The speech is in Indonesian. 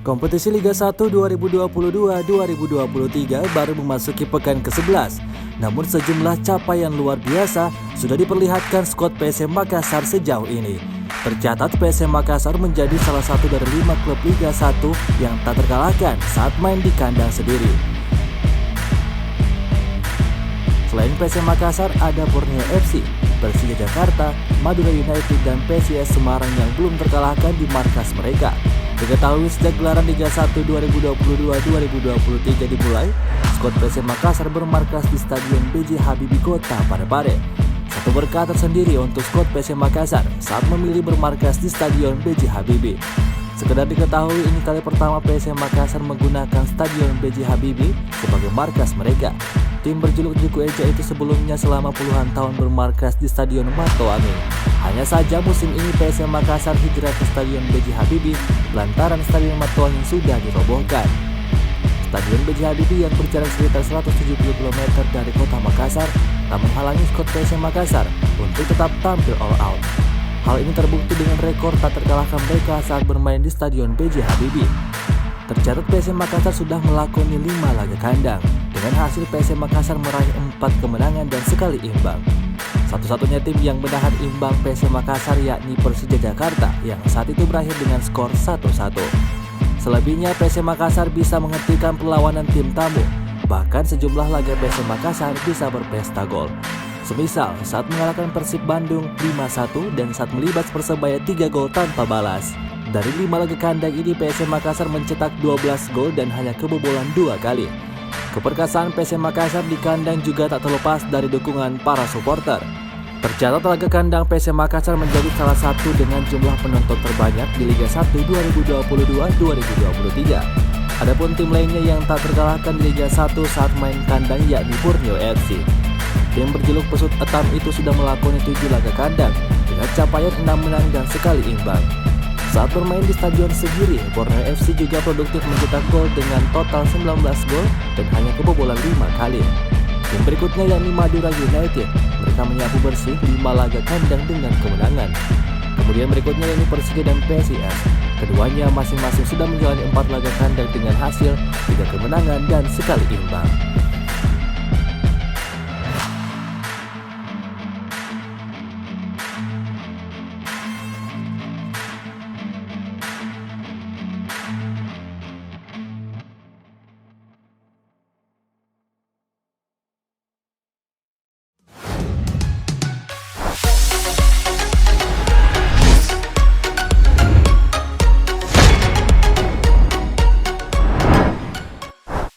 Kompetisi Liga 1 2022-2023 baru memasuki pekan ke-11. Namun sejumlah capaian luar biasa sudah diperlihatkan skuad PSM Makassar sejauh ini. Tercatat PSM Makassar menjadi salah satu dari 5 klub Liga 1 yang tak terkalahkan saat main di kandang sendiri. Selain PSM Makassar, ada Borneo FC, Persija Jakarta, Madura United, dan PSIS Semarang yang belum terkalahkan di markas mereka. Diketahui sejak gelaran Liga 1 2022-2023 dimulai, skuad PSM Makassar bermarkas di Stadion B.J. Habibie Kota Parepare. Satu berkah tersendiri untuk skuad PSM Makassar saat memilih bermarkas di Stadion B.J. Habibie. Sekedar diketahui, ini kali pertama PSM Makassar menggunakan Stadion B.J. Habibie sebagai markas mereka. Tim berjuluk Juku Eja itu sebelumnya selama puluhan tahun bermarkas di Stadion Mato Angin. Hanya saja musim ini PSM Makassar hijrah ke Stadion B.J. Habibie lantaran Stadion Mato Angin sudah dirobohkan. Stadion B.J. Habibie yang berjarak sekitar 170 km dari kota Makassar tak menghalangi skuad PSM Makassar untuk tetap tampil all out. Hal ini terbukti dengan rekor tak terkalahkan mereka saat bermain di Stadion B.J. Habibie. Tercatat PSM Makassar sudah melakoni 5 laga kandang. Dengan hasil PSM Makassar meraih 4 kemenangan dan sekali imbang. Satu-satunya tim yang menahan imbang PSM Makassar yakni Persija Jakarta yang saat itu berakhir dengan skor 1-1. Selebihnya PSM Makassar bisa menghentikan perlawanan tim tamu. Bahkan sejumlah laga PSM Makassar bisa berpesta gol. Semisal saat mengalahkan Persib Bandung 5-1 dan saat melibas Persebaya 3 gol tanpa balas. Dari 5 laga kandang ini PSM Makassar mencetak 12 gol dan hanya kebobolan 2 kali. Keperkasaan PSM Makassar di kandang juga tak terlepas dari dukungan para supporter. Tercatat laga kandang PSM Makassar menjadi salah satu dengan jumlah penonton terbanyak di Liga 1 2022-2023. Adapun tim lainnya yang tak terkalahkan di Liga 1 saat main kandang yakni Borneo FC. Tim berjuluk Pesut Etam itu sudah melakoni 7 laga kandang dengan capaian 6 menang dan sekali imbang. Saat bermain di Stadion Segiri, Borneo FC juga produktif mencetak gol dengan total 19 gol dan hanya kebobolan 5 kali. Tim berikutnya yakni Madura United, mereka menyapu bersih 5 laga kandang dengan kemenangan. Kemudian berikutnya yakni Persija dan PSIS, keduanya masing-masing sudah menjalani 4 laga kandang dengan hasil 3 kemenangan dan sekali imbang.